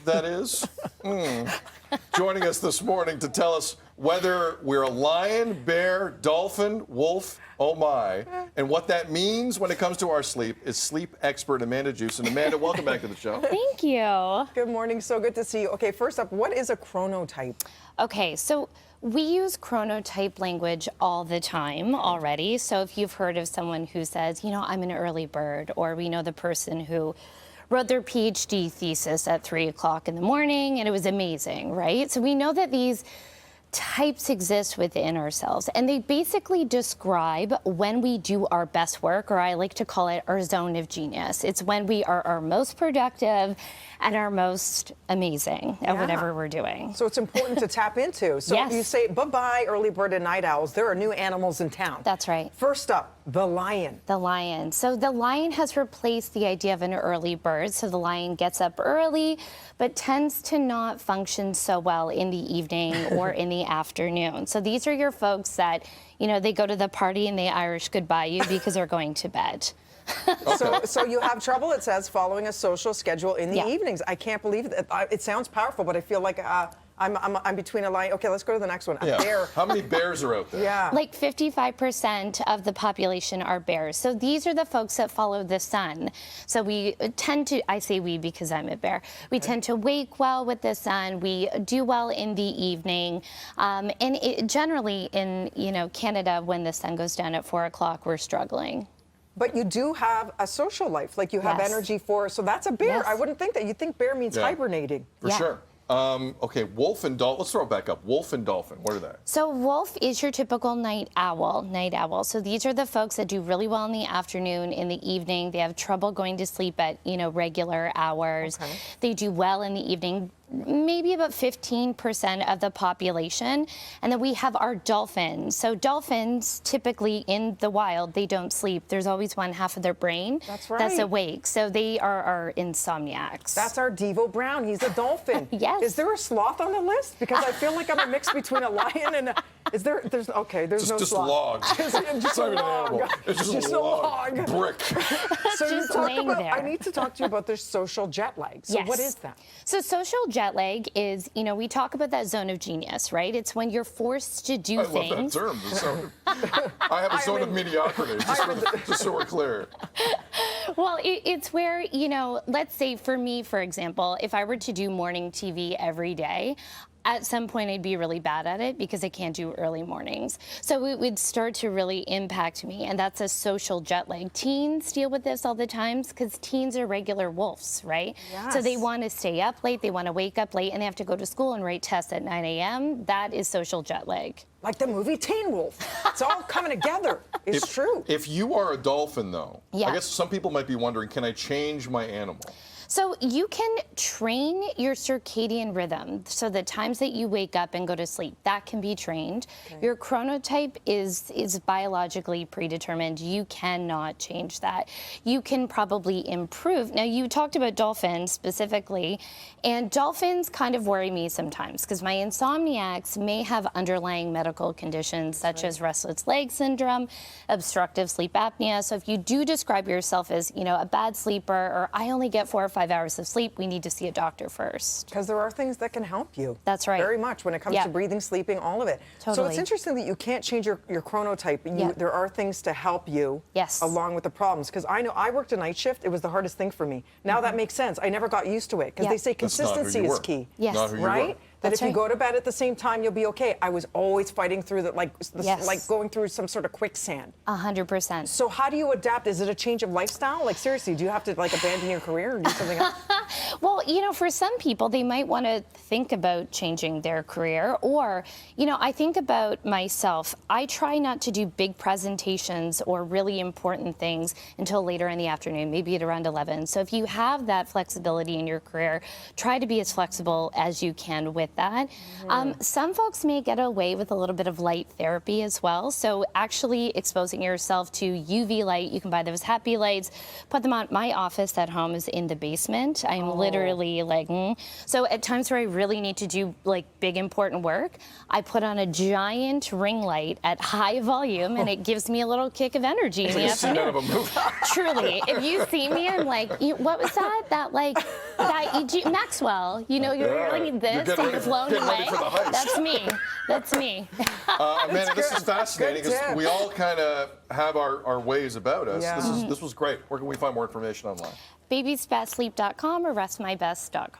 that is. Joining us this morning to tell us whether we're a lion, bear, dolphin, wolf, oh my, and what that means when it comes to our sleep is sleep expert Amanda Jewson. Amanda, welcome back to the show. Thank you. Good morning. So good to see you. Okay, first up, what is a chronotype? Okay, so we use chronotype language all the time already. So if you've heard of someone who says, you know, I'm an early bird, or we know the person who wrote their PhD thesis at 3 o'clock in the morning and it was amazing, right? So we know that these types exist within ourselves, and they basically describe when we do our best work, or I like to call it our zone of genius. It's when we are our most productive and our most amazing at whatever we're doing. So it's important to tap into. So Yes. you say bye-bye early bird and night owls. There are new animals in town. That's right. First up, the lion. The lion. So the lion has replaced the idea of an early bird. So the lion gets up early, but tends to not function so well in the evening or in the afternoon. So these are your folks that, you know, they go to the party and they Irish goodbye you because they're going to bed. So you have trouble, it says, following a social schedule in the Yeah. evenings. I can't believe it. It sounds powerful, but I feel like I'm between a lion. Okay, let's go to the next one. A bear. How many bears are out there? Yeah. Like 55% of the population are bears. So these are the folks that follow the sun. So we tend to, I say we because I'm a bear, we tend to wake well with the sun. We do well in the evening. And generally in, you know, Canada, when the sun goes down at 4 o'clock, we're struggling. But you do have a social life, like you have Yes. energy for, so that's a bear. Yes. I wouldn't think that. You'd think bear means hibernating. For Yeah. sure. Okay, wolf and dolphin. Let's throw it back up. Wolf and dolphin. What are they? So wolf is your typical night owl. So these are the folks that do really well in the afternoon, in the evening. They have trouble going to sleep at, you know, regular hours. Okay. They do well in the evening. Maybe about 15% of the population. And then we have our dolphins. So dolphins, typically in the wild, they don't sleep. There's always one half of their brain That's that's right. awake. So they are our insomniacs. That's our Devo Brown. He's a dolphin. Yes. Is there a sloth on the list? Because I feel like I'm a mix between a lion and a... There's no Just sloth. logs. Just It's a not even an log. animal. It's just a log. Brick. So you Just talk laying about, there. I need to talk to you about this social jet lag. So Yes. what is that? So social jet lag is, you know, we talk about that zone of genius, right? It's when you're forced to do I love that things. term. I have a zone of mediocrity, just so we're clear. Well, it's where, you know, let's say for me, for example, if I were to do morning TV every day, at some point I'd be really bad at it because I can't do early mornings. So it would start to really impact me, and that's a social jet lag. Teens deal with this all the time because teens are regular wolves, right? So they Yes. want to stay up late, they want to wake up late, and they have to go to school and write tests at 9 a.m. That is social jet lag. Like the movie Teen Wolf. It's all coming together. It's true. If you are a dolphin, though, Yeah. I guess some people might be wondering, can I change my animal? So you can train your circadian rhythm. So the times that you wake up and go to sleep, that can be trained. Your chronotype is biologically predetermined. You cannot change that. You can probably improve. Now, you talked about dolphins specifically, and dolphins kind of worry me sometimes because my insomniacs may have underlying medical conditions such as restless leg syndrome, obstructive sleep apnea. So if you do describe yourself as, you know, a bad sleeper, or I only get 4 or 5 hours of sleep, we need to see a doctor first. Because there are things that can help you. That's right. Very much when it comes Yeah. to breathing, sleeping, all of it. So Totally. it's interesting that you can't change your chronotype. Yeah. There are things to help you Yes. along with the problems. Because I know I worked a night shift. It was the hardest thing for me. Now that makes sense. I never got used to it because Yeah. they say That's not who consistency you is were. key. Yes. Not who you Right? were. That That's if you right. go to bed at the same time, you'll be okay. I was always fighting through that, like Yes. going through some sort of quicksand. 100%. So how do you adapt? Is it a change of lifestyle? Like seriously, do you have to like abandon your career or do something else? Well, you know, for some people, they might want to think about changing their career. Or, you know, I think about myself. I try not to do big presentations or really important things until later in the afternoon, maybe at around 11. So if you have that flexibility in your career, try to be as flexible as you can with with that. Some folks may get away with a little bit of light therapy as well. So actually exposing yourself to UV light, you can buy those happy lights, put them on. My office at home is in the basement. I'm literally like, So at times where I really need to do like big important work, I put on a giant ring light at high volume and it gives me a little kick of energy in the It's like a scene out of afternoon. a movie. Truly, if you see me, I'm like, what was that? Maxwell, you're like this You're and you're blown getting ready away. for the heist. That's me. That's me. Amanda, this is fascinating Good because tip. we all kind of have our ways about us. Yeah. This was great. Where can we find more information online? Babiesbestsleep.com or restmybest.com.